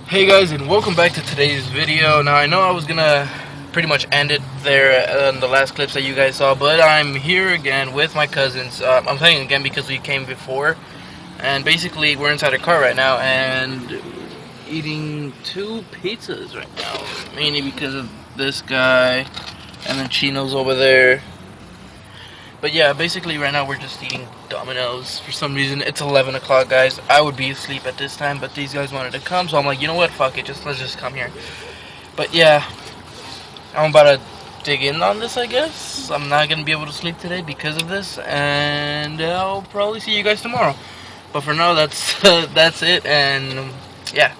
Hey guys, and welcome back to today's video. Now I know I was gonna pretty much end it there in the last clips that you guys saw, but I'm here again with my cousins. I'm saying again because we came before, and basically we're inside a car right now and eating two pizzas right now, mainly because of this guy and then Chino's over there. But yeah, basically right now we're just eating Domino's. For some reason, it's 11 o'clock, guys. I would be asleep at this time, but these guys wanted to come, so I'm like, you know what, fuck it, let's just come here. But yeah, I'm about to dig in on this, I guess. I'm not gonna be able to sleep today because of this, and I'll probably see you guys tomorrow. But for now, that's that's it, and yeah,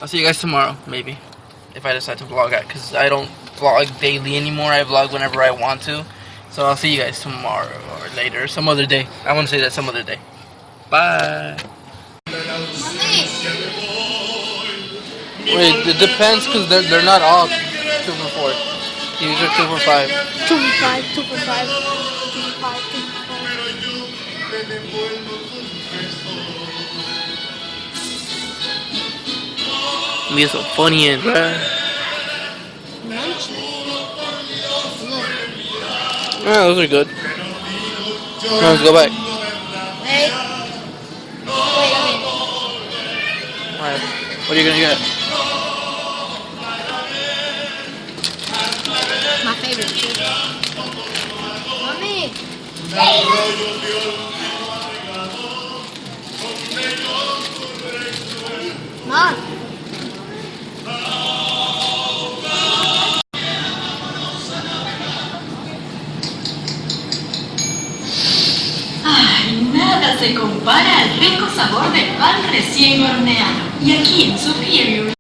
I'll see you guys tomorrow, maybe, if I decide to vlog out, because I don't vlog daily anymore. I vlog whenever I want to. So I'll see you guys tomorrow or later, some other day. I want to say that some other day. Bye. Wait, it depends because they're not all 2 for 4. These are 2 for 5. 2 for 5, 2 for 5, 2 for 5, 2 for 5. Me so funny and bruh. Yeah, those are good. Let's go back. Wait a minute. Alright, what are you gonna get? My favorite chip. Mommy! Mom! Ay, nada se compara al rico sabor del pan recién horneado. Y aquí en Superior